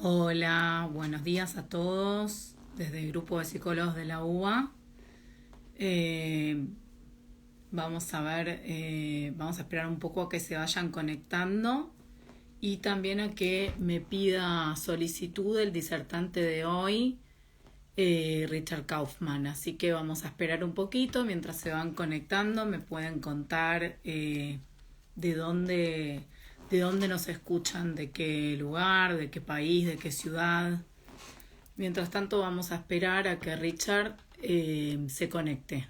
Hola, buenos días a todos desde el grupo de psicólogos de la UBA. Eh, vamos a esperar un poco a que se vayan conectando y también a que me pida solicitud el disertante de hoy, Richard Kaufman. Así que vamos a esperar un poquito mientras se van conectando. Me pueden contar de dónde, de dónde nos escuchan, de qué lugar, de qué país, de qué ciudad. Mientras tanto vamos a esperar a que Richard se conecte.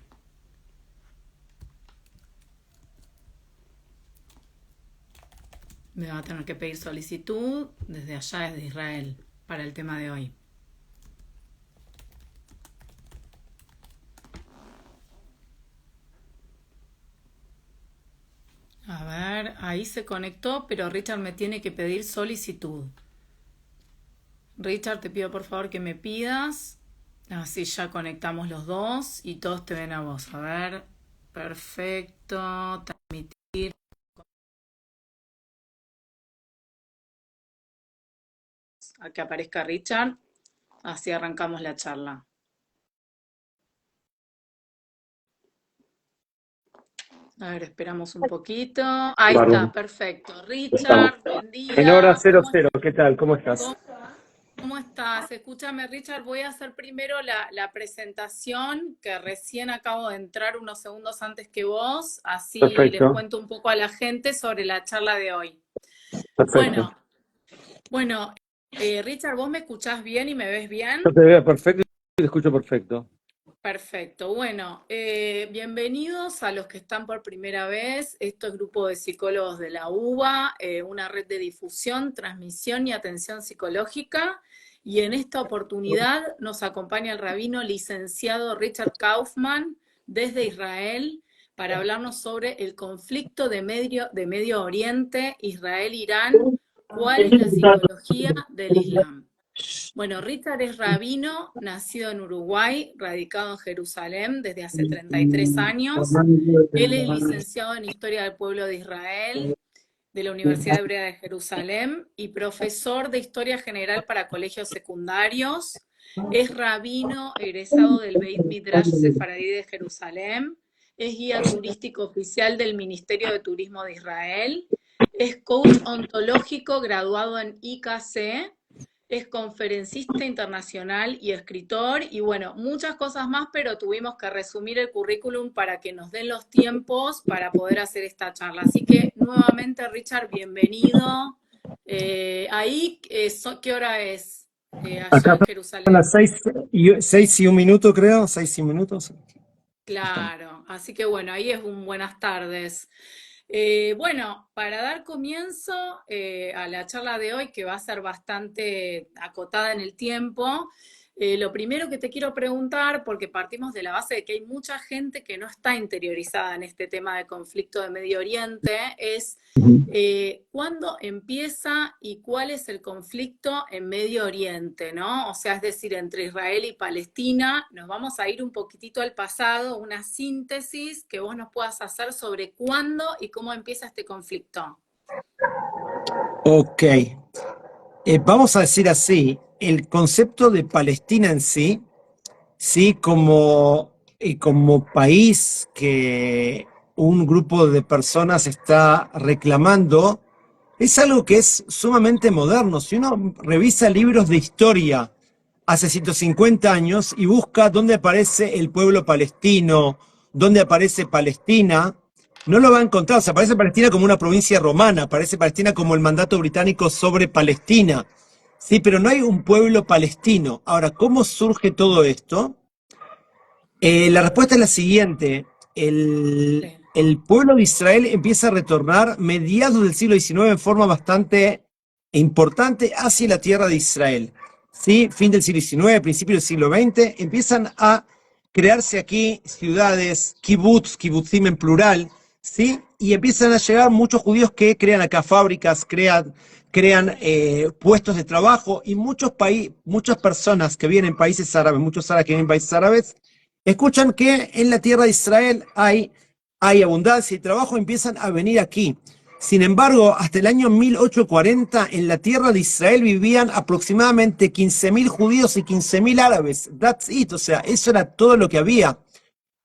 Me va a tener que pedir solicitud desde allá, desde Israel, para el tema de hoy. A ver, ahí se conectó, pero Richard me tiene que pedir solicitud. Richard, te pido por favor que me pidas. Así ya conectamos los dos y todos te ven a vos. A ver, perfecto. Transmitir a que aparezca Richard. Así arrancamos la charla. A ver, esperamos un poquito. Ahí está, Bárbaro. perfecto. Estamos. Richard, buen En hora día. cero cero, ¿qué tal? ¿Cómo estás? Cómo, cómo estás? Escúchame, Richard, voy a hacer primero la presentación, que recién acabo de entrar unos segundos antes que vos, así les Perfecto, cuento un poco a la gente sobre la charla de hoy. perfecto. Bueno, bueno, Richard, ¿vos me escuchás bien y me ves bien? Yo te veo perfecto y te escucho perfecto. Perfecto. Bueno, bienvenidos a los que están por primera vez. Esto es Grupo de Psicólogos de la UBA, una red de difusión, transmisión y atención psicológica. Y en esta oportunidad nos acompaña el rabino licenciado Richard Kaufman desde Israel para hablarnos sobre el conflicto de Medio Oriente, Israel-Irán, cuál es la psicología del Islam. Bueno, Richard es rabino, nacido en Uruguay, radicado en Jerusalén desde hace 33 años. Él es licenciado en Historia del Pueblo de Israel de la Universidad Hebrea de Jerusalén y profesor de Historia General para colegios secundarios. Es rabino egresado del Beit Midrash Sefaradí de Jerusalén. Es guía turístico oficial del Ministerio de Turismo de Israel. Es coach ontológico graduado en IKC, es conferencista internacional y escritor, y bueno, muchas cosas más, pero tuvimos que resumir el currículum para que nos den los tiempos para poder hacer esta charla. Así que nuevamente, Richard, bienvenido. ¿Qué hora es allá Acá en son Jerusalén? las 6 y 1 minuto, creo, 6 y 1 minutos. Claro, así que bueno, ahí es un buenas tardes. Bueno, para dar comienzo a la charla de hoy, que va a ser bastante acotada en el tiempo, lo primero que te quiero preguntar, porque partimos de la base de que hay mucha gente que no está interiorizada en este tema de conflicto de Medio Oriente, es ¿cuándo empieza y cuál es el conflicto en Medio Oriente, ¿no? O sea, es decir, entre Israel y Palestina. Nos vamos a ir un poquitito al pasado, una síntesis que vos nos puedas hacer sobre cuándo y cómo empieza este conflicto. Ok, vamos a decir así, el concepto de Palestina en sí, sí, como país que un grupo de personas está reclamando, es algo que es sumamente moderno. Si uno revisa libros de historia hace 150 años y busca dónde aparece el pueblo palestino, dónde aparece Palestina, no lo va a encontrar. O sea, aparece Palestina como una provincia romana, aparece Palestina como el mandato británico sobre Palestina. Sí, pero no hay un pueblo palestino. Ahora, ¿cómo surge todo esto? La respuesta es la siguiente. Sí. El pueblo de Israel empieza a retornar mediados del siglo XIX en forma bastante importante hacia la tierra de Israel. ¿Sí? Fin del siglo XIX, principio del siglo XX, empiezan a crearse aquí ciudades, kibbutzim en plural, ¿sí? Y empiezan a llegar muchos judíos que crean acá fábricas, crean puestos de trabajo y muchas personas que vienen en países árabes, muchos árabes que vienen en países árabes, escuchan que en la tierra de Israel hay abundancia y trabajo, empiezan a venir aquí. Sin embargo, hasta el año 1840 en la tierra de Israel vivían aproximadamente 15.000 judíos y 15.000 árabes. That's it, o sea, eso era todo lo que había.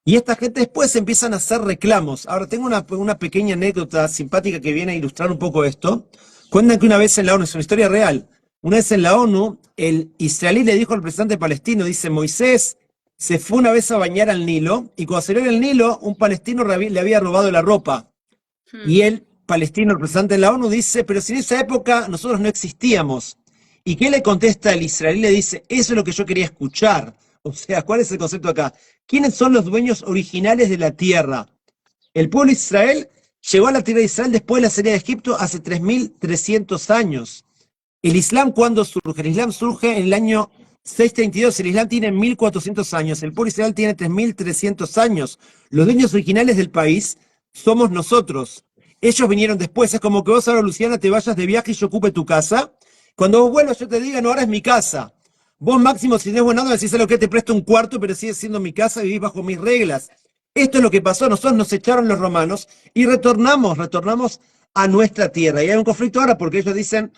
Y esta gente después empiezan a hacer reclamos. Ahora, tengo una pequeña anécdota simpática que viene a ilustrar un poco esto. Cuentan que una vez en la ONU, es una historia real, una vez en la ONU, el israelí le dijo al presidente palestino, dice, Moisés se fue una vez a bañar al Nilo, y cuando salió del Nilo, un palestino le había robado la ropa. Y el palestino, el representante de la ONU, dice, pero si en esa época nosotros no existíamos. ¿Y qué le contesta el israelí? Le dice, eso es lo que yo quería escuchar. O sea, ¿cuál es el concepto acá? ¿Quiénes son los dueños originales de la tierra? El pueblo de Israel llegó a la tierra de Israel después de la salida de Egipto hace 3.300 años. ¿El Islam cuándo surge? El Islam surge en el año 632, el Islam tiene 1.400 años, el pueblo de Israel tiene 3.300 años. Los dueños originales del país somos nosotros. Ellos vinieron después, es como que vos ahora, Luciana, te vayas de viaje y yo ocupe tu casa. Cuando vos vuelvas yo te diga, no, ahora es mi casa. Vos, Máximo, si tenés buena onda, decís, ¿sabes lo que? Te presto un cuarto, pero sigue siendo mi casa, vivís bajo mis reglas. Esto es lo que pasó, nosotros nos echaron los romanos y retornamos a nuestra tierra. Y hay un conflicto ahora porque ellos dicen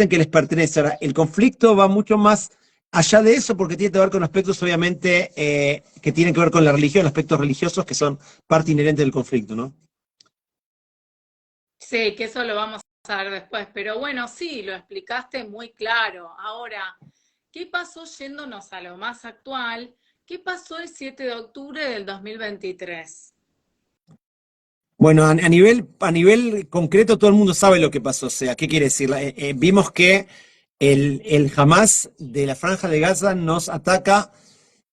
que les pertenece. Ahora, el conflicto va mucho más allá de eso porque tiene que ver con aspectos, obviamente, que tienen que ver con la religión, aspectos religiosos que son parte inherente del conflicto, ¿no? Sí, que eso lo vamos a ver después, pero bueno, sí, lo explicaste muy claro. Ahora, ¿qué pasó yéndonos a lo más actual? ¿Qué pasó el 7 de octubre del 2023? Bueno, a nivel concreto todo el mundo sabe lo que pasó. O sea, ¿qué quiere decir? Vimos que el Hamas de la Franja de Gaza nos ataca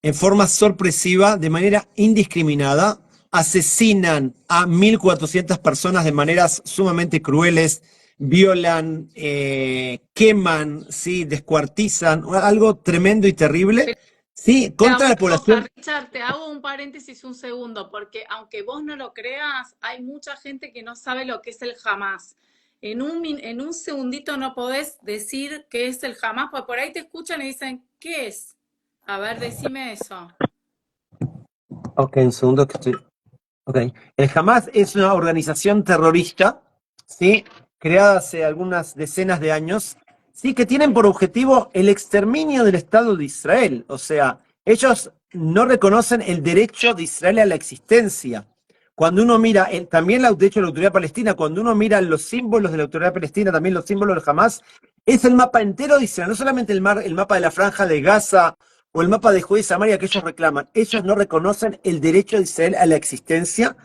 en forma sorpresiva, de manera indiscriminada, asesinan a 1.400 personas de maneras sumamente crueles, violan, queman, ¿sí? Descuartizan, algo tremendo y terrible, ¿sí? Contra la Paradoja, población. Richard, te hago un paréntesis un segundo, porque aunque vos no lo creas, hay mucha gente que no sabe lo que es el Hamas. En un segundito no podés decir qué es el Hamas, porque por ahí te escuchan y dicen, ¿qué es? A ver, decime eso. Ok, un segundo que estoy. Ok. El Hamas es una organización terrorista, ¿sí? Creada hace algunas decenas de años, ¿sí? Que tienen por objetivo el exterminio del Estado de Israel. O sea, ellos no reconocen el derecho de Israel a la existencia. Cuando uno mira, también de hecho la autoridad palestina, cuando uno mira los símbolos de la autoridad palestina, también los símbolos del Hamas, es el mapa entero de Israel, no solamente el mapa de la Franja de Gaza o el mapa de Judea y Samaria que ellos reclaman. Ellos no reconocen el derecho de Israel a la existencia.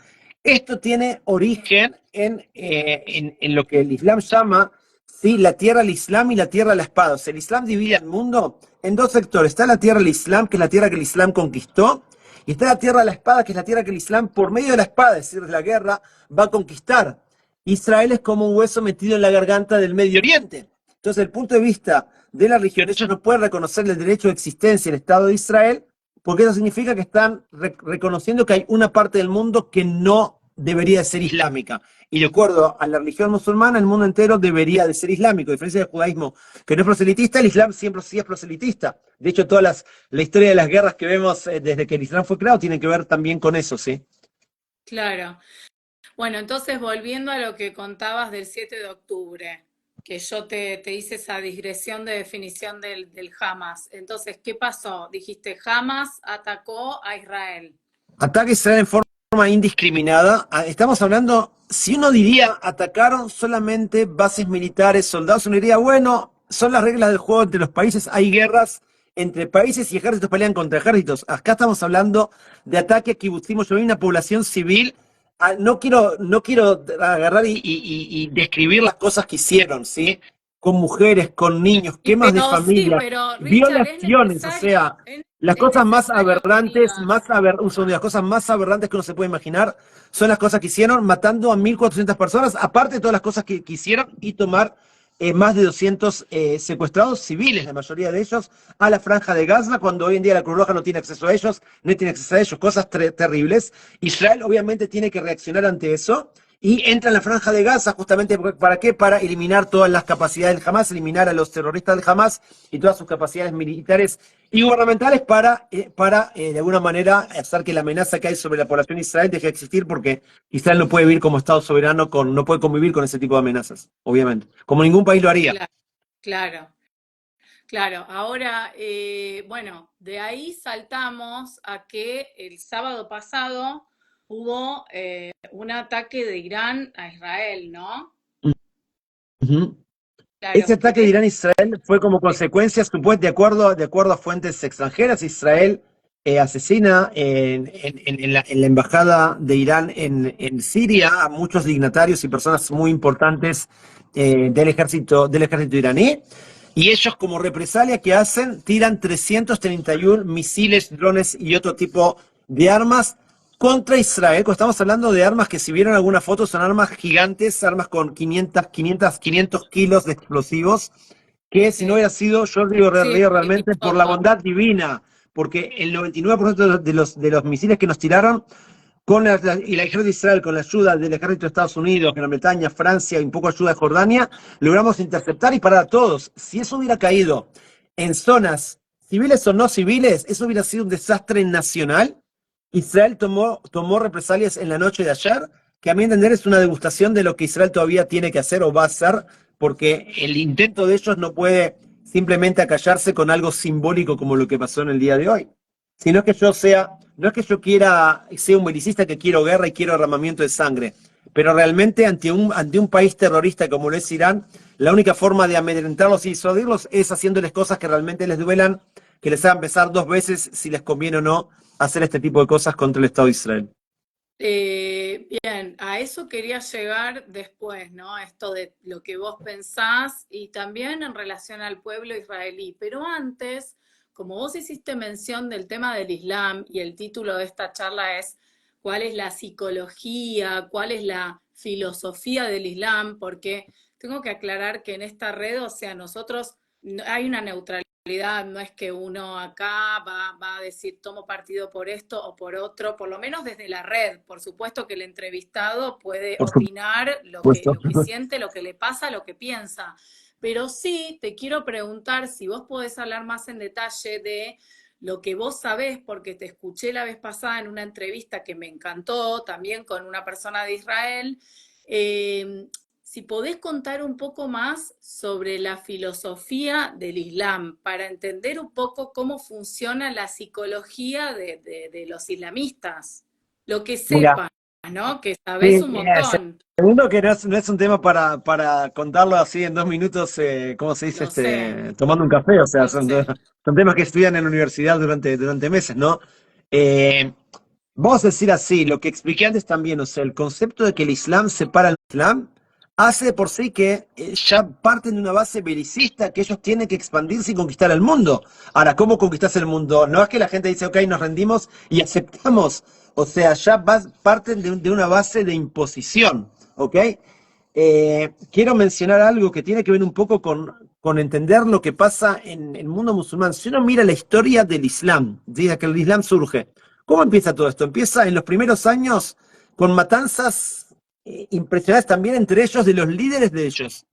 Esto tiene origen en lo que el Islam llama, ¿sí? La tierra al Islam y la tierra a la espada. O sea, el Islam divide el mundo en dos sectores. Está la tierra al Islam, que es la tierra que el Islam conquistó, y está la tierra a la espada, que es la tierra que el Islam, por medio de la espada, es decir, de la guerra, va a conquistar. Israel es como un hueso metido en la garganta del Medio Oriente. Entonces, desde el punto de vista de la religión, ellos no pueden reconocer el derecho de existencia del Estado de Israel, porque eso significa que están reconociendo que hay una parte del mundo que no debería de ser islámica. Y de acuerdo a la religión musulmana, el mundo entero debería de ser islámico. A diferencia del judaísmo, que no es proselitista, el Islam siempre sí es proselitista. De hecho, la historia de las guerras que vemos desde que el Islam fue creado tiene que ver también con eso, ¿sí? Claro. Bueno, entonces volviendo a lo que contabas del 7 de octubre, que yo te hice esa digresión de definición del Hamas. Entonces, ¿qué pasó? Dijiste, Hamas atacó a Israel. Ataque a Israel en forma indiscriminada. Estamos hablando, si uno diría, atacaron solamente bases militares, soldados, uno diría, bueno, son las reglas del juego entre los países, hay guerras entre países y ejércitos pelean contra ejércitos. Acá estamos hablando de ataque a kibutzim, yo vi una población civil. No quiero agarrar y describir las cosas que hicieron, ¿sí? Con mujeres, con niños, Y quemas de pero sí, familia, pero Richard, violaciones, o sea, las es cosas más necesario que aberrantes, digas. un segundo, las cosas más aberrantes que uno se puede imaginar son las cosas que hicieron, matando a 1.400 personas, aparte de todas las cosas que hicieron, y tomar más de 200 secuestrados civiles, la mayoría de ellos, a la Franja de Gaza, cuando hoy en día la Cruz Roja no tiene acceso a ellos, no tiene acceso a ellos, cosas terribles. Israel obviamente tiene que reaccionar ante eso, y entra en la Franja de Gaza justamente ¿para qué? Para eliminar todas las capacidades del Hamas, eliminar a los terroristas del Hamas y todas sus capacidades militares y gubernamentales para de alguna manera hacer que la amenaza que hay sobre la población de Israel deje de existir, porque Israel no puede vivir como Estado soberano, no puede convivir con ese tipo de amenazas, obviamente, como ningún país lo haría. Claro, claro. Claro, ahora, bueno, de ahí saltamos a que el sábado pasado hubo un ataque de Irán a Israel, ¿no? Ujú. Ese Claro, ataque de Irán a Israel fue como consecuencia, de acuerdo a fuentes extranjeras. Israel asesina en la embajada de Irán en Siria a muchos dignatarios y personas muy importantes del ejército iraní. Y ellos, como represalia, ¿qué hacen? Tiran 331 misiles, drones y otro tipo de armas contra Israel. Estamos hablando de armas que, si vieron alguna foto, son armas gigantes, armas con 500 kilos de explosivos, que si no sí, hubiera sido, yo digo sí, vi realmente por la fotos. bondad divina, porque el 99% de los misiles que nos tiraron y el ejército de Israel, con la ayuda del ejército de Estados Unidos, Gran Bretaña, Francia y un poco de ayuda de Jordania, logramos interceptar y parar a todos. Si eso hubiera caído en zonas civiles o no civiles, eso hubiera sido un desastre nacional. Israel tomó represalias en la noche de ayer, que a mi entender es una degustación de lo que Israel todavía tiene que hacer o va a hacer, porque el intento de ellos no puede simplemente acallarse con algo simbólico como lo que pasó en el día de hoy, sino que no es que yo sea un belicista que quiero guerra y quiero derramamiento de sangre, pero realmente ante un país terrorista como lo es Irán, la única forma de amedrentarlos y disuadirlos es haciéndoles cosas que realmente les duelan, que les hagan pensar dos veces si les conviene o no hacer este tipo de cosas contra el Estado de Israel. Bien, a eso quería llegar después, ¿no? Esto de lo que vos pensás y también en relación al pueblo israelí. Pero antes, como vos hiciste mención del tema del Islam y el título de esta charla es ¿cuál es la psicología? ¿Cuál es la filosofía del Islam? Porque tengo que aclarar que en esta red, o sea, nosotros hay una neutralidad, no es que uno acá va a decir tomo partido por esto o por otro, por lo menos desde la red. Por supuesto que el entrevistado puede Por opinar supuesto. lo que siente, lo que le pasa, lo que piensa. Pero sí te quiero preguntar si vos podés hablar más en detalle de lo que vos sabés, porque te escuché la vez pasada en una entrevista que me encantó, también con una persona de Israel. Eh, si podés contar un poco más sobre la filosofía del Islam, para entender un poco cómo funciona la psicología de los islamistas, lo que Mira, sepas, ¿no? Que sabés sí, un montón, segundo que no es un tema para contarlo así en 2 minutos, ¿cómo se dice? lo sé, Tomando un café, o sea, lo son, sé. son temas que estudian en la universidad durante meses, ¿no? Eh, Vamos a decir así, lo que expliqué antes también, o sea, el concepto de que el Islam separa al Islam hace de por sí que ya parten de una base belicista, que ellos tienen que expandirse y conquistar el mundo. Ahora, ¿cómo conquistas el mundo? No es que la gente dice, ok, nos rendimos y aceptamos. O sea, ya parten de una base de imposición, ¿ok? Quiero mencionar algo que tiene que ver un poco con entender lo que pasa en el mundo musulmán. Si uno mira la historia del Islam, desde que el Islam surge, ¿cómo empieza todo esto? Empieza en los primeros años con matanzas impresionantes también entre ellos, de los líderes de ellos.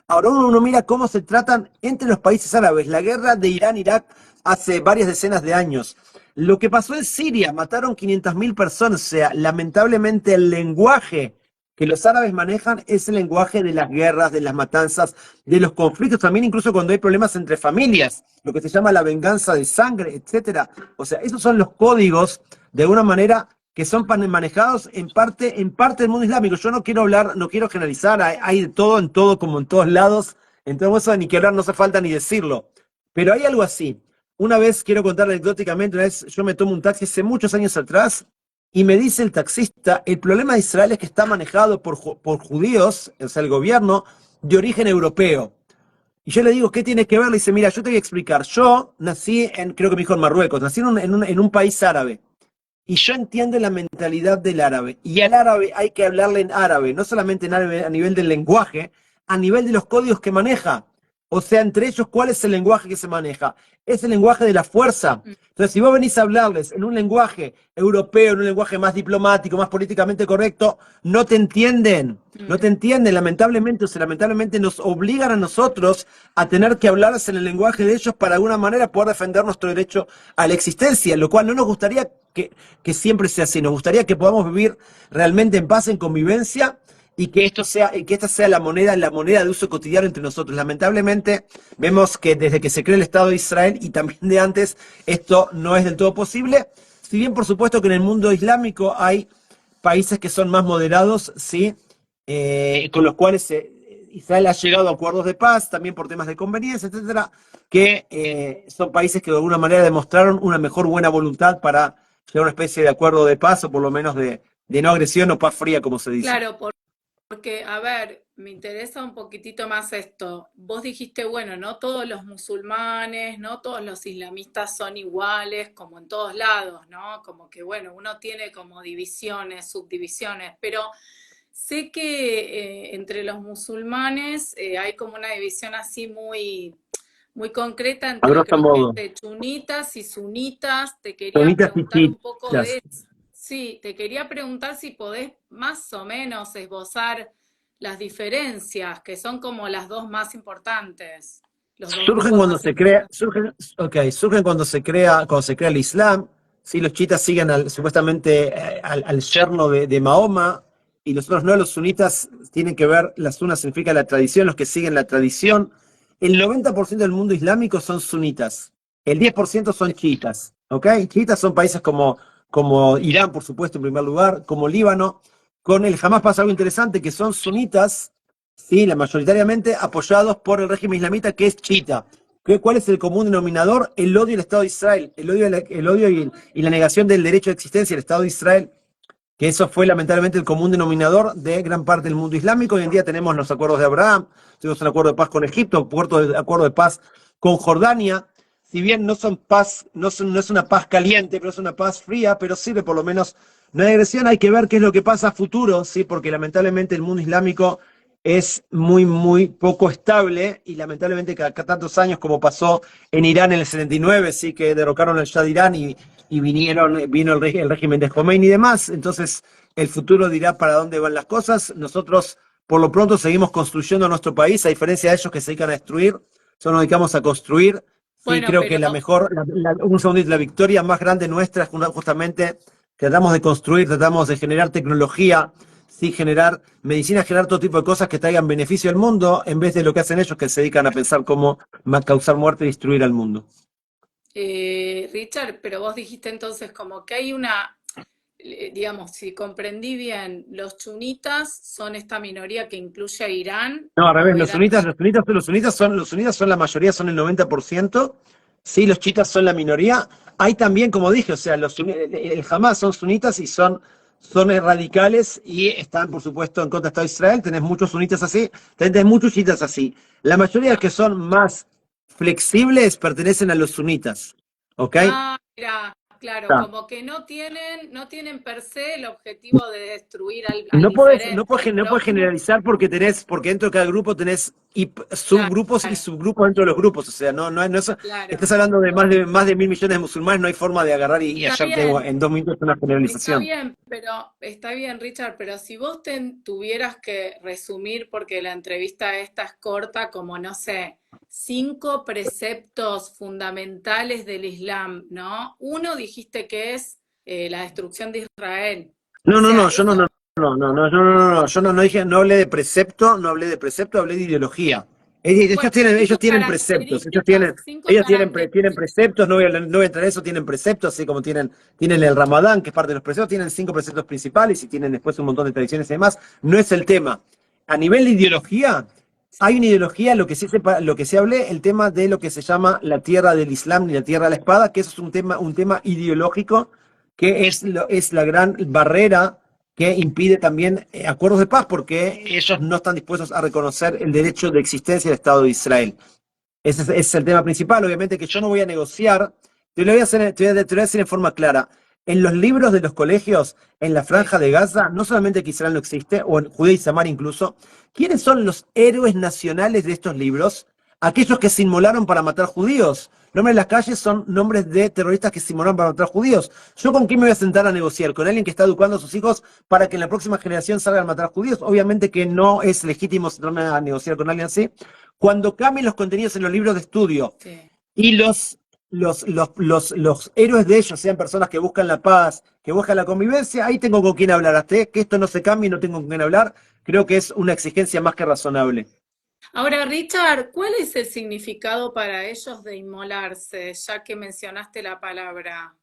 Ahora uno mira cómo se tratan entre los países árabes. La guerra de Irán-Irak hace varias decenas de años. Lo que pasó en Siria, mataron 500.000 personas. O sea, lamentablemente el lenguaje que los árabes manejan es el lenguaje de las guerras, de las matanzas, de los conflictos, también incluso cuando hay problemas entre familias, lo que se llama la venganza de sangre, etcétera. O sea, esos son los códigos, de alguna manera, que son manejados en parte del mundo islámico. Yo no quiero hablar, no quiero generalizar, hay de todo, en todo, como en todos lados, entonces eso ni que hablar, no hace falta ni decirlo. Pero hay algo así. Una vez, quiero contar anecdóticamente, una vez yo me tomo un taxi hace muchos años atrás, y me dice el taxista, el problema de Israel es que está manejado por judíos, o sea, el gobierno, de origen europeo. Y yo le digo, ¿qué tiene que ver? Le dice, mira, yo te voy a explicar. Yo nací creo que me dijo en Marruecos, nací en un país árabe. Y yo entiendo la mentalidad del árabe. Y al árabe hay que hablarle en árabe, no solamente en árabe a nivel del lenguaje, a nivel de los códigos que maneja. O sea, entre ellos, ¿cuál es el lenguaje que se maneja? Es el lenguaje de la fuerza. Mm, Entonces, si vos venís a hablarles en un lenguaje europeo, en un lenguaje más diplomático, más políticamente correcto, no te entienden. No mm. te entienden, lamentablemente, o sea, lamentablemente nos obligan a nosotros a tener que hablarles en el lenguaje de ellos para de alguna manera poder defender nuestro derecho a la existencia, lo cual no nos gustaría que siempre sea así. Nos gustaría que podamos vivir realmente en paz, en convivencia, y que esta sea la moneda de uso cotidiano entre nosotros. Lamentablemente, vemos que desde que se creó el Estado de Israel y también de antes, esto no es del todo posible. Si bien, por supuesto, que en el mundo islámico hay países que son más moderados, ¿sí? Con los cuales Israel ha llegado a acuerdos de paz, también por temas de conveniencia, etcétera, que son países que de alguna manera demostraron una mejor buena voluntad para llegar a una especie de acuerdo de paz, o por lo menos de no agresión o paz fría, como se dice. Claro, porque, a ver, me interesa un poquitito más esto. Vos dijiste, bueno, no todos los musulmanes, no todos los islamistas son iguales, como en todos lados, ¿no? Como que, bueno, uno tiene como divisiones, subdivisiones, pero sé que entre los musulmanes hay como una división así muy concreta A entre, grosso creo que modo, entre chunitas y sunitas. Te quería sonitas y preguntar un poco de chiitas. eso. Sí, te quería preguntar si podés más o menos esbozar las diferencias, que son como las dos más importantes, los dos Surgen grupos cuando más se crea, importantes. surgen cuando se crea el Islam. Sí, los chiitas siguen supuestamente al yerno de Mahoma, y los otros no, los sunitas tienen que ver, la suna significa la tradición, los que siguen la tradición. El 90% del mundo islámico son sunitas, el 10% son chiitas, ¿ok? Chiitas son países como Irán, por supuesto, en primer lugar, como Líbano. Con el Hamas pasa algo interesante, que son sunitas, sí, la mayoritariamente apoyados por el régimen islamita, que es chiita. ¿Cuál es el común denominador? El odio al Estado de Israel, el odio y la negación del derecho de existencia del Estado de Israel, que eso fue lamentablemente el común denominador de gran parte del mundo islámico. Hoy en día tenemos los acuerdos de Abraham, tenemos un acuerdo de paz con Egipto, acuerdo de paz con Jordania. Si bien no son paz, no es una paz caliente, pero es una paz fría, pero sirve por lo menos no hay agresión. Hay que ver qué es lo que pasa a futuro, ¿sí? Porque lamentablemente el mundo islámico es muy, muy poco estable, y lamentablemente cada tantos años, como pasó en Irán en el 79, sí, que derrocaron al Shah de Irán y vino el régimen de Khomeini y demás. Entonces, el futuro dirá para dónde van las cosas. Nosotros, por lo pronto, seguimos construyendo nuestro país, a diferencia de ellos que se dedican a destruir, solo nos dedicamos a construir. Sí, Bueno, creo que pero la mejor, un segundito, la victoria más grande nuestra es justamente tratamos de construir, tratamos de generar tecnología, sí, generar medicina, generar todo tipo de cosas que traigan beneficio al mundo, en vez de lo que hacen ellos, que se dedican a pensar cómo causar muerte y destruir al mundo. Richard, pero vos dijiste entonces como que hay una, digamos, si comprendí bien, los chunitas son esta minoría que incluye a Irán, No, al revés, o eran... los sunitas son la mayoría, son el 90%, sí, los chiitas son la minoría. Hay también, como dije, o sea, el Hamas son sunitas y son radicales, y están, por supuesto, en contra de Israel. Tenés muchos sunitas así, tenés muchos chiitas así. La mayoría de los que son más flexibles pertenecen a los sunitas, ¿ok? Ah, mira, claro, Está. como que no tienen per se el objetivo de destruir al No podés, diferente, al no podés prójimo. generalizar, porque dentro de cada grupo tenés Claro, subgrupos y subgrupos dentro de los grupos. O sea, claro. estás hablando de más de 1.000 millones de musulmanes, no hay forma de agarrar y Está hallarte bien, en 2 minutos una está generalización. bien, pero está bien, Richard, pero si vos tuvieras que resumir, porque la entrevista esta es corta, como no sé, 5 preceptos fundamentales del Islam, ¿no? Uno dijiste que es la destrucción de Israel. O No, no, sea, no, yo no, no, eso, no, no, no, yo no dije, no hablé de precepto, hablé de ideología. bueno, Ellos cinco tienen preceptos, características, cinco tienen características. preceptos, no voy a entrar en eso, tienen preceptos, así como tienen el Ramadán, que es parte de los preceptos, tienen 5 preceptos principales y tienen después un montón de tradiciones y demás. No es el tema. A nivel de ideología, hay una ideología, lo que se hablé, el tema de lo que se llama la tierra del Islam y la tierra de la espada, que eso es un tema ideológico, que es la gran barrera que impide también acuerdos de paz, porque ellos no están dispuestos a reconocer el derecho de existencia del Estado de Israel. Ese es el tema principal. Obviamente que yo no voy a negociar, te lo voy a decir en forma clara. En los libros de los colegios, en la Sí. Franja de Gaza, no solamente que Israel no existe, o en Judea y Samaria incluso, ¿quiénes son los héroes nacionales de estos libros? aquellos que se inmolaron para matar judíos. Los nombres de las calles son nombres de terroristas que se inmolaron para matar judíos. ¿Yo con quién me voy a sentar a negociar? ¿Con alguien que está educando a sus hijos para que en la próxima generación salgan a matar judíos? Obviamente que no es legítimo sentarme a negociar con alguien así. Cuando cambien los contenidos en los libros de estudio Sí. y los héroes de ellos sean personas que buscan la paz, que buscan la convivencia, ahí tengo con quién hablar. Hasta que esto no se cambie y no tengo con quién hablar, creo que es una exigencia más que razonable. Ahora, Richard, ¿cuál es el significado para ellos de inmolarse, ya que mencionaste la palabra?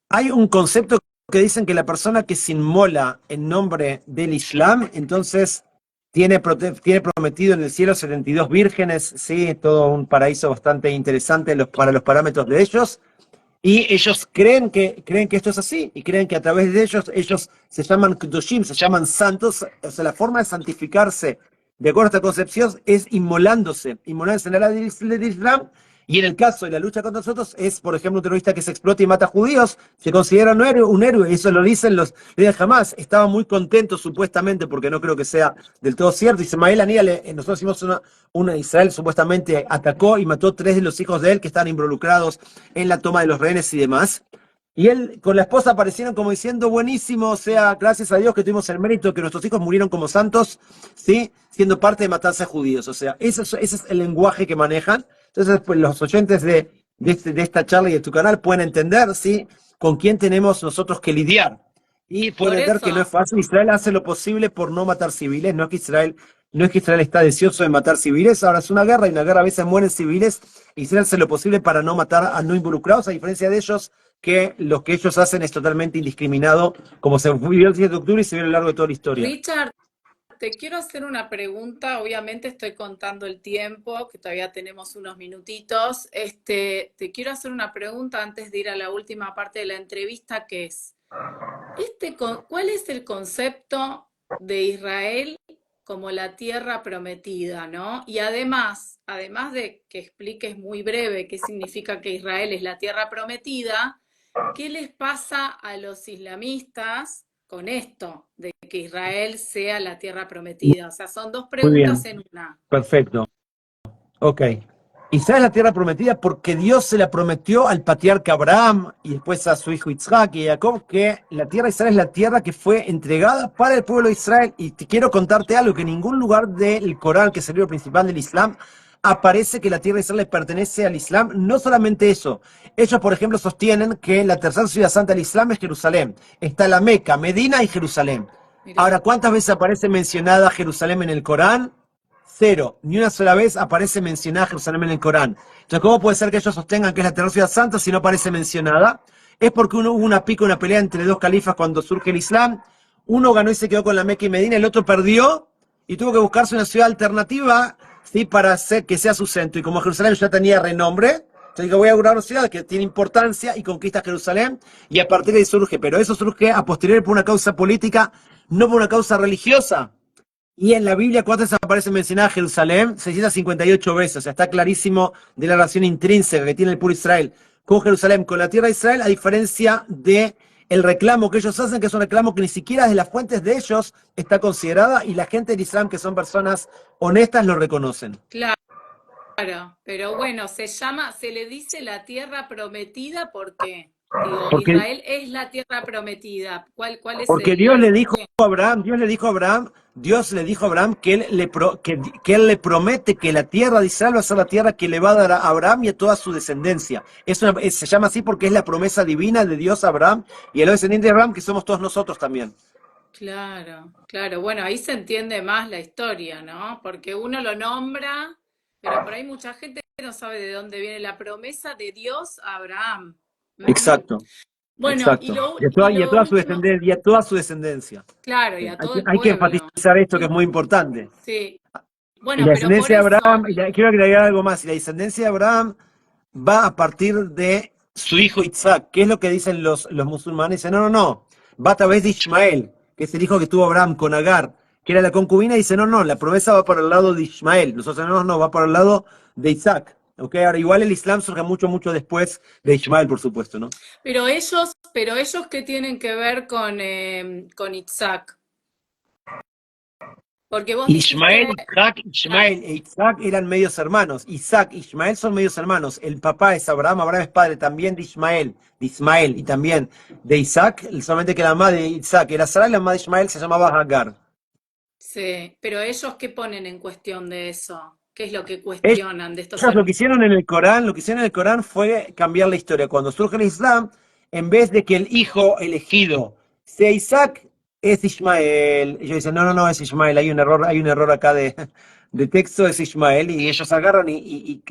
Hay un concepto que dicen que la persona que se inmola en nombre del Islam, entonces tiene prometido en el cielo 72 vírgenes, sí, todo un paraíso bastante interesante para los parámetros de ellos. Y ellos creen que esto es así, y creen que a través de ellos se llaman Kedoshim, se llaman santos. O sea, la forma de santificarse, de acuerdo a esta concepción, es inmolándose en la del Islam. Y en el caso de la lucha contra nosotros, es, por ejemplo, un terrorista que se explota y mata judíos, se considera un héroe, eso lo dicen los líderes Hamás. Estaba muy contento, supuestamente, porque no creo que sea del todo cierto. Ismael Haniyeh, nosotros hicimos Israel supuestamente atacó y mató 3 de los hijos de él que estaban involucrados en la toma de los rehenes y demás. Y él con la esposa aparecieron como diciendo, buenísimo, o sea, gracias a Dios que tuvimos el mérito de que nuestros hijos murieron como santos, ¿sí? Siendo parte de matarse a judíos. O sea, ese es el lenguaje que manejan. Entonces, pues los oyentes de esta charla y de tu canal pueden entender, ¿sí? Con quién tenemos nosotros que lidiar. Y Por pueden entender que no es eso, fácil. Israel hace lo posible por no matar civiles. No es que Israel está deseoso de matar civiles. Ahora es una guerra y en la guerra a veces mueren civiles. Israel hace lo posible para no matar a no involucrados, a diferencia de ellos, que lo que ellos hacen es totalmente indiscriminado, como se vivió el 7 de octubre y se vio a lo largo de toda la historia. Richard, te quiero hacer una pregunta. Obviamente estoy contando el tiempo, que todavía tenemos unos minutitos. Te quiero hacer una pregunta antes de ir a la última parte de la entrevista, que es, ¿cuál es el concepto de Israel como la tierra prometida, ¿no? Y además de que expliques muy breve qué significa que Israel es la tierra prometida, ¿qué les pasa a los islamistas con esto de que Israel sea la tierra prometida? O sea, son dos Muy preguntas bien, en una. perfecto. Ok. Israel es la tierra prometida porque Dios se la prometió al patriarca Abraham y después a su hijo Isaac y Jacob, que la tierra de Israel es la tierra que fue entregada para el pueblo de Israel. Y te quiero contarte algo, que en ningún lugar del Corán, que es el libro principal del Islam, aparece que la tierra de Israel le pertenece al Islam. No solamente eso, ellos, por ejemplo, sostienen que la tercera ciudad santa del Islam es Jerusalén. Está la Meca, Medina y Jerusalén. Ahora, Mirá, ¿cuántas veces aparece mencionada Jerusalén en el Corán? Cero. Ni una sola vez aparece mencionada Jerusalén en el Corán. Entonces, ¿cómo puede ser que ellos sostengan que es la tercera ciudad santa si no aparece mencionada? Es porque hubo una pica, una pelea entre dos califas cuando surge el Islam. Uno ganó y se quedó con la Meca y Medina, el otro perdió y tuvo que buscarse una ciudad alternativa, ¿sí? Para hacer que sea su centro. Y como Jerusalén ya tenía renombre, entonces digo, voy a augurar una ciudad que tiene importancia y conquista Jerusalén, y a partir de ahí surge, pero eso surge a posteriori por una causa política, no por una causa religiosa. Y en la Biblia, ¿cuántas veces aparece mencionada Jerusalén? 658 veces. O sea, está clarísimo de la relación intrínseca que tiene el pueblo Israel con Jerusalén, con la tierra de Israel, a diferencia de el reclamo que ellos hacen, que es un reclamo que ni siquiera desde las fuentes de ellos está considerada, y la gente del Islam, que son personas honestas, lo reconocen. claro. Pero bueno, se le dice la tierra prometida porque, digo, Porque Israel es la tierra prometida. ¿Cuál es Porque el por qué? Dios le dijo a Abraham que que él le promete que la tierra de Israel va a ser la tierra que le va a dar a Abraham y a toda su descendencia. Se llama así porque es la promesa divina de Dios a Abraham y a los descendientes de Abraham, que somos todos nosotros también. Claro, claro. Bueno, ahí se entiende más la historia, ¿no? Porque uno lo nombra, pero por ahí mucha gente no sabe de dónde viene la promesa de Dios a Abraham. Ujú. Exacto, Bueno, exacto. y Y a lo toda su último, descendencia, y a toda su descendencia. claro, y Sí. a todo el Hay que pueblo. enfatizar esto que es Y muy importante. sí, Y bueno, la pero por descendencia de eso, Abraham, quiero agregar algo más, y la descendencia de Abraham va a partir de su hijo Isaac. ¿Qué es lo que dicen los musulmanes? Dicen, no, no, no, va a través de Ismael, que es el hijo que tuvo Abraham con Agar, que era la concubina, y dice, no, no, la promesa va para el lado de Ismael. Nosotros no, no, va para el lado de Isaac. ¿Ok? Ahora, igual el Islam surge mucho, mucho después de Ismael, por supuesto, ¿no? pero ellos ¿qué tienen que ver con Isaac? Porque vos Ismael, dijiste, Ismael e Isaac eran medios hermanos. Isaac e Ismael son medios hermanos. El papá es Abraham, Abraham es padre también de Ismael y también de Isaac, solamente que la mamá de Isaac era Sara y la mamá de Ismael se llamaba Hagar. sí, pero ellos ¿qué ponen en cuestión de eso? ¿Qué es lo que Ellos cuestionan de estos lo que hermanos? hicieron en el Corán, lo que hicieron en el Corán fue cambiar la historia. Cuando surge el Islam, en vez de que el hijo elegido sea Isaac, es Ismael. Ellos dicen, no, no, no, es Ismael, hay un error acá de texto, es Ismael, y ellos agarran y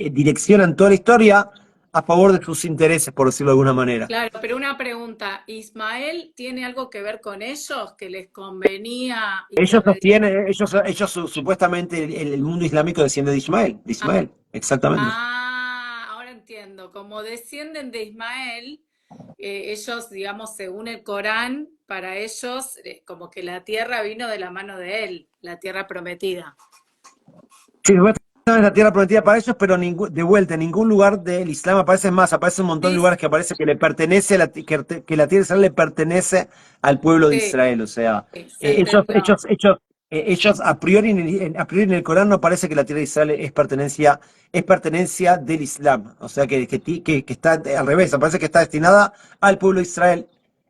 direccionan toda la historia a favor de sus intereses, por decirlo de alguna manera. Claro, pero una pregunta, ¿Ismael tiene algo que ver con ellos que les convenía Ellos intermediar? sostienen, supuestamente el mundo islámico desciende de Ismael, exactamente. Ah, ahora entiendo. Como descienden de Ismael, ellos, digamos, según el Corán, para ellos, como que la tierra vino de la mano de él, la tierra prometida. Sí, supuestamente es la tierra prometida para ellos, pero de vuelta, en ningún lugar del Islam aparece más, aparece un montón de Sí, lugares que aparece que le pertenece que la tierra de Israel le pertenece al pueblo de sí, Israel. O sea, sí, se entendió. ellos a priori en el Corán no aparece que la tierra de Israel es pertenencia del Islam. O sea que está al revés, aparece que está destinada al pueblo de Israel.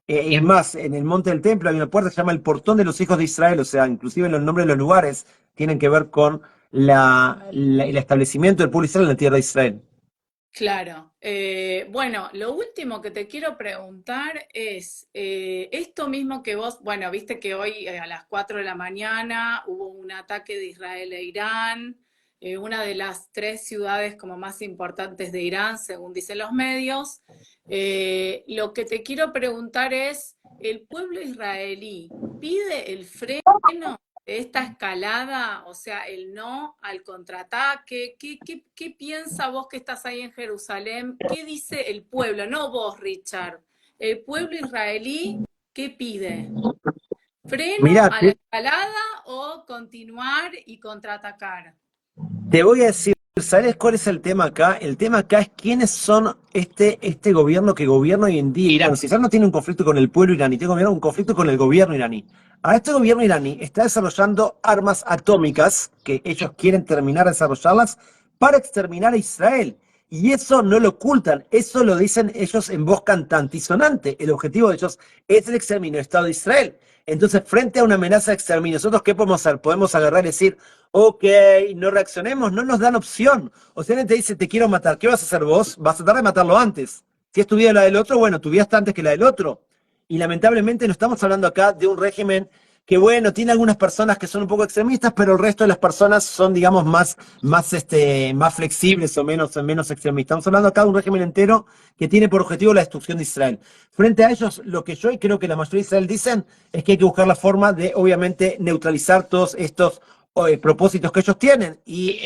Es más, en el monte del templo hay una puerta que se llama el portón de los hijos de Israel, o sea, inclusive los nombres de los lugares tienen que ver con el establecimiento del pueblo de Israel en la tierra de Israel. Claro. Bueno, lo último que te quiero preguntar es, esto mismo que vos, bueno, viste que hoy a las 4 de la mañana hubo un ataque de Israel e Irán, una de las tres ciudades como más importantes de Irán, según dicen los medios. Lo que te quiero preguntar es, ¿el pueblo israelí pide el freno de esta escalada, o sea, el no al contraataque? ¿Qué piensa vos que estás ahí en Jerusalén? ¿Qué dice el pueblo? No vos, Richard. El pueblo israelí, ¿qué pide? ¿Freno Mirá, a la escalada o continuar y contraatacar? te voy a decir, ¿sabes cuál es el tema acá? El tema acá es quiénes son este gobierno que gobierna hoy en día Irán. Si Israel no tiene un conflicto con el pueblo iraní, tiene un conflicto con el gobierno iraní. Ahora, este gobierno iraní está desarrollando armas atómicas, que ellos quieren terminar de desarrollarlas, para exterminar a Israel. Y eso no lo ocultan, eso lo dicen ellos en voz cantante y sonante. El objetivo de ellos es el exterminio del Estado de Israel. Entonces, frente a una amenaza de exterminio, ¿nosotros qué podemos hacer? Podemos agarrar y decir, ok, no reaccionemos, no nos dan opción. O sea, alguien te dice, te quiero matar, ¿qué vas a hacer vos? Vas a tratar de matarlo antes. Si es tu vida o la del otro, bueno, tu vida está antes que la del otro. Y lamentablemente no estamos hablando acá de un régimen que, bueno, tiene algunas personas que son un poco extremistas, pero el resto de las personas son, digamos, más flexibles o menos extremistas. Estamos hablando acá de un régimen entero que tiene por objetivo la destrucción de Israel. Frente a ellos, lo que yo y creo que la mayoría de Israel dicen es que hay que buscar la forma de, obviamente, neutralizar todos estos propósitos que ellos tienen y,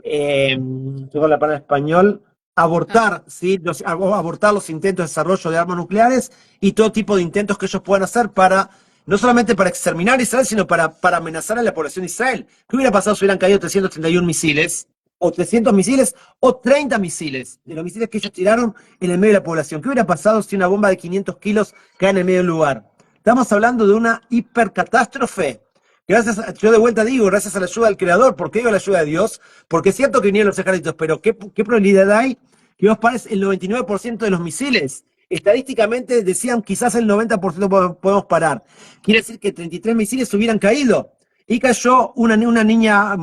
tengo la palabra en español, Ah, ¿sí? Abortar los intentos de desarrollo de armas nucleares y todo tipo de intentos que ellos puedan hacer para, no solamente para exterminar a Israel, sino para amenazar a la población de Israel. ¿Qué hubiera pasado si hubieran caído 331 misiles? O 300 misiles, o 30 misiles, de los misiles que ellos tiraron en el medio de la población. ¿Qué hubiera pasado si una bomba de 500 kilos cae en el medio del lugar? Estamos hablando de una hipercatástrofe. Yo de vuelta digo, gracias a la ayuda del Creador. ¿Por qué digo la ayuda de Dios? Porque es cierto que vinieron los ejércitos, pero ¿qué probabilidad hay que vos pares el 99% de los misiles? Estadísticamente decían quizás el 90% podemos parar. Quiere decir que 33 misiles hubieran caído. Y cayó una niña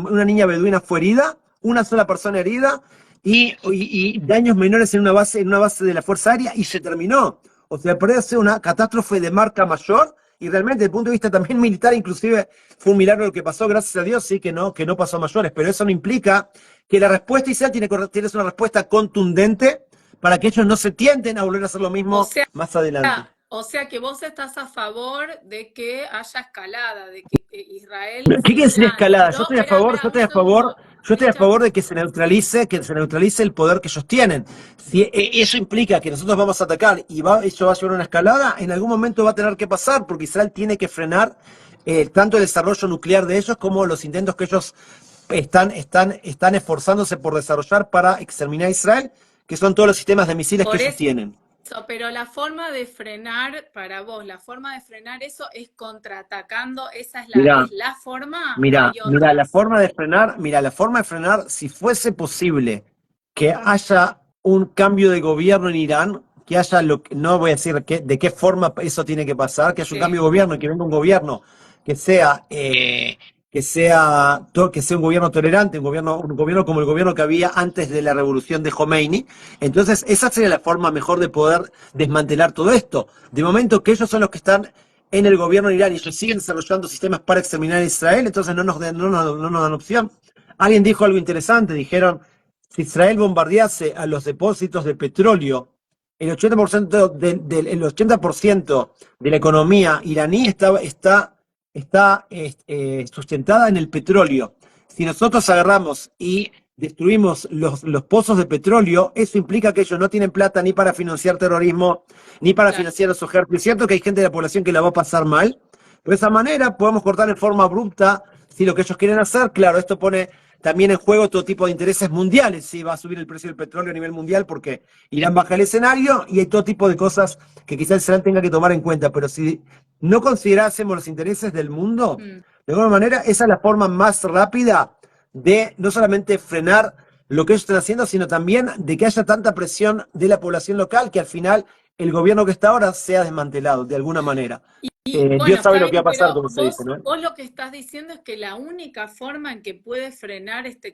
beduina fue herida, una sola persona herida y daños menores en una base de la Fuerza Aérea y se terminó. O sea, podría ser una catástrofe de marca mayor y realmente desde el punto de vista también militar, inclusive fue un milagro lo que pasó, gracias a Dios, sí que no pasó a mayores, pero eso no implica que la respuesta Israel tiene que ser una respuesta contundente para que ellos no se tienten a volver a hacer lo o mismo sea, más adelante. o sea que vos estás a favor de que haya escalada, de que Israel ¿Qué quiere se decir escalada? lance. No, espera, espera, un segundo, Yo estoy a Richard. favor de que se neutralice el poder que ellos tienen. Si eso implica que nosotros vamos a atacar y eso va a llevar a una escalada, en algún momento va a tener que pasar, porque Israel tiene que frenar tanto el desarrollo nuclear de ellos como los intentos que ellos están esforzándose por desarrollar para exterminar a Israel, que son todos los sistemas de misiles que Por ellos eso tienen. Pero la forma de frenar, para vos, la forma de frenar eso es contraatacando, ¿esa Mirá, es la forma o Mira, hay mira, la otras? forma de frenar, mira, la forma de frenar, si fuese posible que haya un cambio de gobierno en Irán, que haya no voy a decir de qué forma eso tiene que pasar, que haya un cambio Sí, de gobierno y que venga un gobierno que sea, que sea un gobierno tolerante, un gobierno como el gobierno que había antes de la revolución de Khomeini. Entonces, esa sería la forma mejor de poder desmantelar todo esto. De momento que ellos son los que están en el gobierno de Irán y ellos siguen desarrollando sistemas para exterminar a Israel, entonces no nos dan opción. Alguien dijo algo interesante, dijeron, si Israel bombardease a los depósitos de petróleo, el 80% el 80% de la economía iraní está sustentada en el petróleo. Si nosotros agarramos y destruimos los pozos de petróleo, eso implica que ellos no tienen plata ni para financiar terrorismo, ni para claro. financiar a su ejército. Es cierto que hay gente de la población que la va a pasar mal, pero de esa manera podemos cortar en forma abrupta si lo que ellos quieren hacer. Claro, esto pone también en juego todo tipo de intereses mundiales, si va a subir el precio del petróleo a nivel mundial porque Irán baja el escenario y hay todo tipo de cosas que quizás Israel tenga que tomar en cuenta, pero si no considerásemos los intereses del mundo, Mm. de alguna manera esa es la forma más rápida de no solamente frenar lo que ellos están haciendo, sino también de que haya tanta presión de la población local que al final el gobierno que está ahora sea desmantelado de alguna manera. Y Dios bueno, sabe está lo que va bien, a pasar, pero como se dice, ¿no? vos lo que estás diciendo es que la única forma en que puede frenar este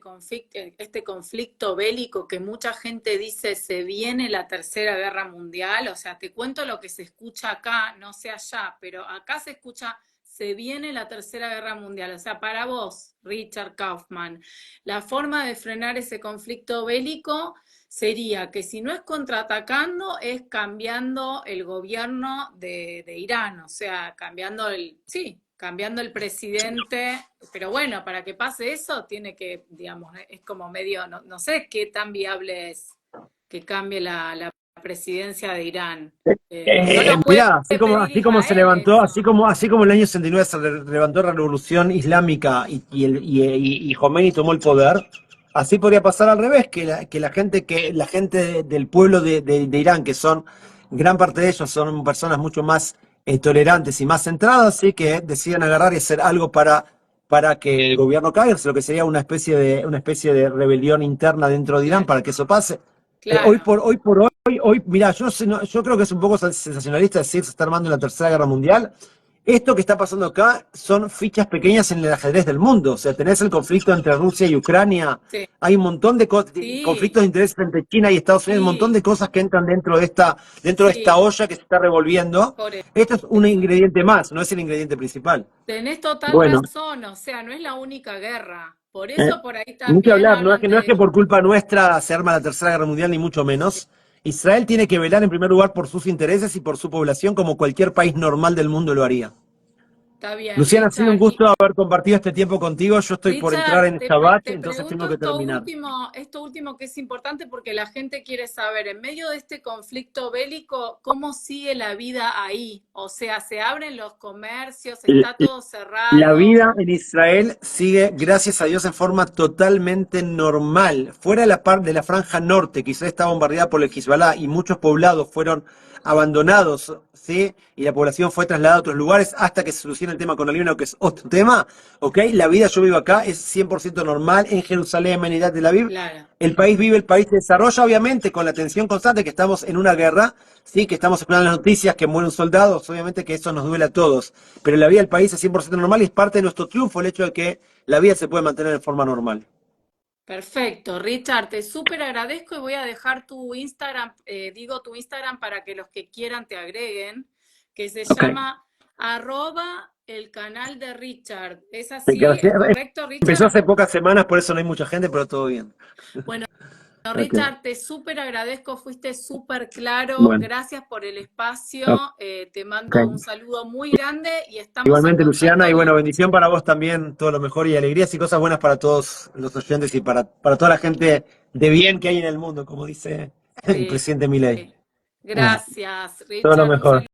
conflicto bélico que mucha gente dice se viene la Tercera Guerra Mundial, o sea, te cuento lo que se escucha acá, no sé allá, pero acá se escucha se viene la Tercera Guerra Mundial. O sea, para vos, Richard Kaufman, la forma de frenar ese conflicto bélico sería que si no es contraatacando, es cambiando el gobierno de Irán, o sea, sí, cambiando el presidente, pero bueno, para que pase eso, tiene que, digamos, es como medio, no sé qué tan viable es que cambie la presidencia de Irán. No lo puede Mirá, pedir así como se Israel levantó, eso. así como en el año 69 levantó la revolución islámica y Khomeini tomó el poder, así podría pasar al revés, que la gente del pueblo de Irán, que son, gran parte de ellos son personas mucho más tolerantes y más centradas, sí que deciden agarrar y hacer algo para que el gobierno caiga, lo que sería una especie de rebelión interna dentro de Irán Claro, para que eso pase. claro. Mirá, yo, no sé, yo creo que es un poco sensacionalista decir se está armando la Tercera Guerra Mundial. Esto que está pasando acá son fichas pequeñas en el ajedrez del mundo. O sea, tenés el conflicto entre Rusia y Ucrania, Sí, hay un montón de sí, conflictos de interés entre China y Estados Unidos, un montón sí, de cosas que entran dentro de esta sí, olla que se está revolviendo. por Esto es un eso. ingrediente más, no es el ingrediente principal. Tenés total Bueno, razón, o sea, no es la única guerra. Por eh, eso por ahí ni que también hablar, hablan no es que de... por culpa nuestra se arma la Tercera Guerra Mundial, ni mucho menos. Israel tiene que velar en primer lugar por sus intereses y por su población como cualquier país normal del mundo lo haría. Está bien, Luciana, ha sido un Richard. gusto haber compartido este tiempo contigo. Yo estoy por entrar Richard, en Shabbat, te entonces tengo pregunto que terminar. esto último que es importante porque la gente quiere saber, en medio de este conflicto bélico, ¿cómo sigue la vida ahí? O sea, ¿se abren los comercios? ¿Está todo La cerrado? vida en Israel sigue, gracias a Dios, en forma totalmente normal. Fuera de de la franja norte, que Israel está bombardeada por el Hezbollah y muchos poblados fueron abandonados, ¿sí? Y la población fue trasladada a otros lugares hasta que se solucione el tema con el Líbano, que es otro tema, ¿ok? La vida, yo vivo acá, es 100% normal en Jerusalén, en Tel Aviv. Claro. El país vive, el país se desarrolla, obviamente, con la tensión constante que estamos en una guerra, sí, que estamos escuchando las noticias, que mueren soldados, obviamente que eso nos duele a todos, pero la vida del país es 100% normal y es parte de nuestro triunfo el hecho de que la vida se puede mantener de forma normal. Perfecto, Richard, te súper agradezco y voy a dejar tu Instagram, digo tu Instagram para que los que quieran te agreguen, que se Ok. llama arroba el canal de Richard. ¿Es así? ¿Es correcto, Empezó Richard? hace pocas semanas, por eso no hay mucha gente, pero todo bien. Bueno, Ok, Richard, te súper agradezco, fuiste súper claro, bueno, gracias por el espacio, ok. te mando un saludo muy grande y estamos en Igualmente, Luciana, contacto. y bueno, bendición para vos también, todo lo mejor y alegrías y cosas buenas para todos los oyentes y para toda la gente de bien que hay en el mundo, como dice el Sí, presidente Milei. gracias, Todo lo Richard, un mejor. saludo.